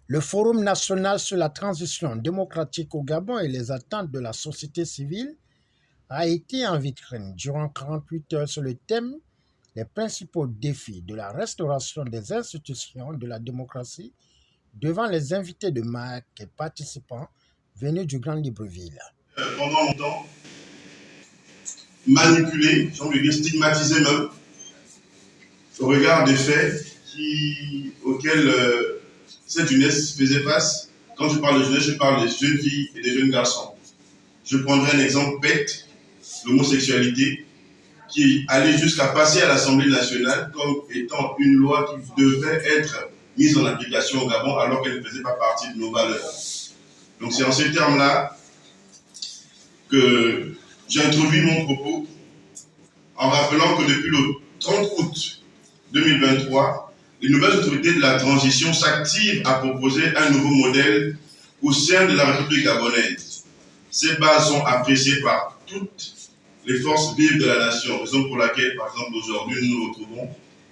Le Forum national sur la transition démocratique au Gabon et les attentes de la société civile a été en vitrine durant 48 heures sur le thème « Les principaux défis de la restauration des institutions de la démocratie » devant les invités de marque et participants venus du Grand Libreville. Pendant longtemps, manipulé, j'ai envie de dire stigmatisé même, au regard des faits auxquels cette jeunesse faisait face. Quand je parle de jeunesse, je parle des jeunes filles et des jeunes garçons. Je prendrai un exemple bête, l'homosexualité, qui allait jusqu'à passer à l'Assemblée nationale comme étant une loi qui devait être mise en application au Gabon alors qu'elle ne faisait pas partie de nos valeurs. Donc c'est en ces termes-là que j'ai introduit mon propos en rappelant que depuis le 30 août 2023, les nouvelles autorités de la transition s'activent à proposer un nouveau modèle au sein de la République gabonaise. Ces bases sont appréciées par toutes les forces vives de la nation, raison pour laquelle, par exemple, aujourd'hui, nous nous retrouvons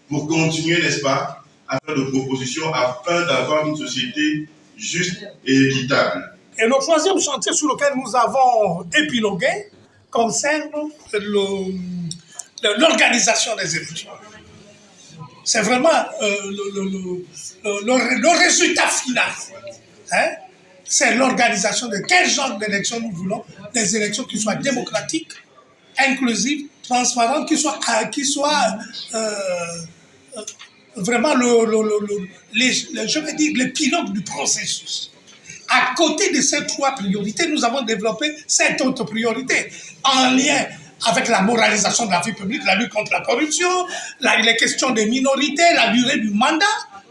pour continuer, n'est-ce pas, à faire de propositions afin d'avoir une société juste et équitable. Et le troisième chantier sur lequel nous avons épilogué concerne l'organisation des élections. C'est vraiment le résultat final. Hein? C'est l'organisation de quel genre d'élections nous voulons, des élections qui soient démocratiques, inclusives, transparentes, qui soient vraiment je veux dire, le pilote du processus. À côté de ces trois priorités, nous avons développé 7 autres priorités en lien avec la moralisation de la vie publique, la lutte contre la corruption, les questions des minorités, la durée du mandat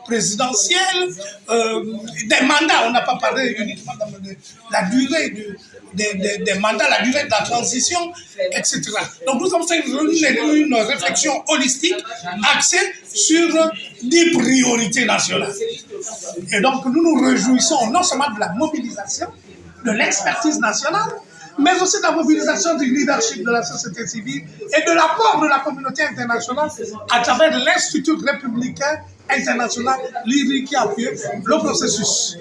présidentiel, des mandats, on n'a pas parlé uniquement de la durée des mandats, la durée de la transition, etc. Donc nous avons fait une réflexion holistique axée sur 10 priorités nationales. Et donc nous nous réjouissons non seulement de la mobilisation, de l'expertise nationale, mais aussi de la mobilisation du leadership de la société civile et de l'apport de la communauté internationale à travers l'Institut républicain international, l'IRI, qui a appuyé le processus.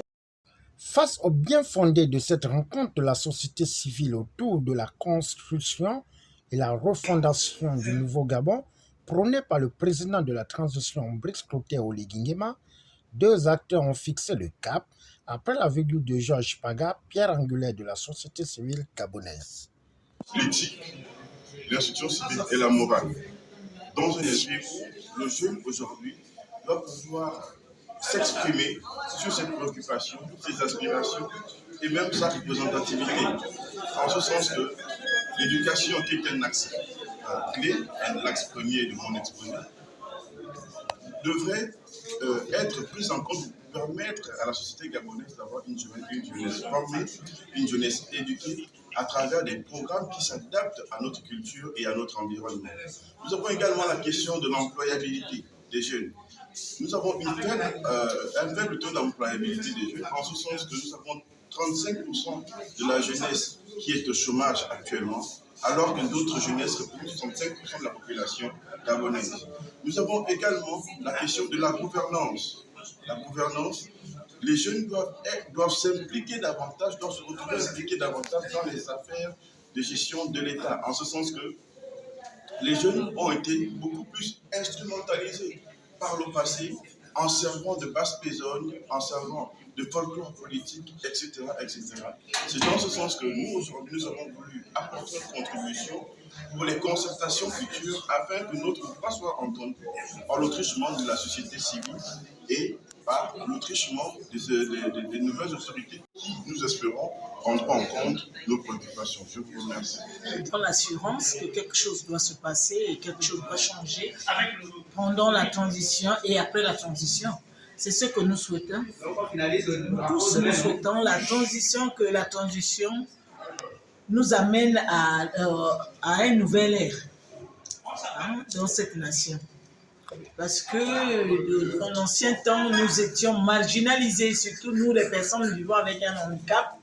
Face au bien fondé de cette rencontre de la société civile autour de la construction et la refondation du nouveau Gabon, prôné par le président de la transition Brice Clotaire Oligui Nguema, 2 acteurs ont fixé le cap après la virgule de Georges Paga, pierre angulaire de la société civile gabonaise. L'éthique, l'institution civile et la morale. Dans un esprit où le jeune aujourd'hui doit pouvoir s'exprimer sur ses préoccupations, ses aspirations et même sa représentativité. En ce sens que l'éducation, qui est un axe clé, un axe premier de mon exposé, devrait être prise en compte pour permettre à la société gabonaise d'avoir une jeunesse formée, une jeunesse éduquée à travers des programmes qui s'adaptent à notre culture et à notre environnement. Nous avons également la question de l'employabilité des jeunes. Nous avons un faible taux d'employabilité des jeunes, en ce sens que nous avons 35% de la jeunesse qui est au chômage actuellement, alors que d'autres jeunesses représentent 65% de la population gabonaise. Nous avons également la question de la gouvernance. La gouvernance, les jeunes doivent s'impliquer davantage, doivent se retrouver impliqués davantage dans les affaires de gestion de l'État, en ce sens que les jeunes ont été beaucoup plus instrumentalisés par le passé en servant de basse besogne, en servant de folklore politique, etc. etc. C'est dans ce sens que nous, aujourd'hui, nous avons voulu apporter une contribution pour les concertations futures afin que notre voix soit entendue par le truchement de la société civile et par le truchement des nouvelles autorités qui, nous espérons, prendront en compte nos préoccupations. Je vous remercie. Dans l'assurance que quelque chose doit se passer et quelque chose doit changer pendant la transition et après la transition. C'est ce que nous souhaitons. Nous tous, nous souhaitons que la transition nous amène à un nouvel ère dans cette nation. Parce que dans l'ancien temps, nous étions marginalisés, surtout nous les personnes vivant avec un handicap.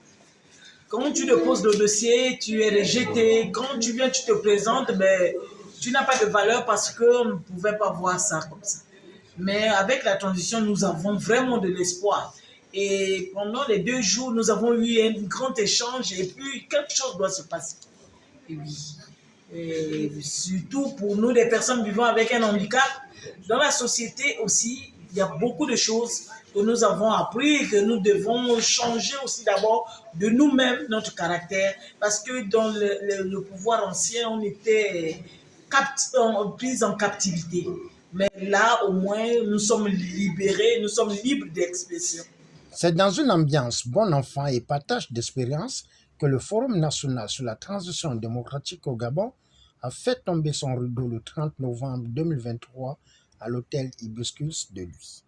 Quand tu déposes le dossier, tu es rejeté. Quand tu viens, tu te présentes, mais tu n'as pas de valeur parce qu'on ne pouvait pas voir ça comme ça. Mais avec la transition, nous avons vraiment de l'espoir. Et pendant les 2 jours, nous avons eu un grand échange et puis quelque chose doit se passer. Et oui. Et surtout pour nous, les personnes vivant avec un handicap, dans la société aussi, il y a beaucoup de choses que nous avons appris, que nous devons changer aussi d'abord de nous-mêmes, notre caractère, parce que dans le pouvoir ancien, on était pris en captivité. Mais là, au moins, nous sommes libérés, nous sommes libres d'expression. C'est dans une ambiance bon enfant et partage d'expérience que le Forum national sur la transition démocratique au Gabon a fait tomber son rideau le 30 novembre 2023 à l'hôtel Hibiscus de Luy.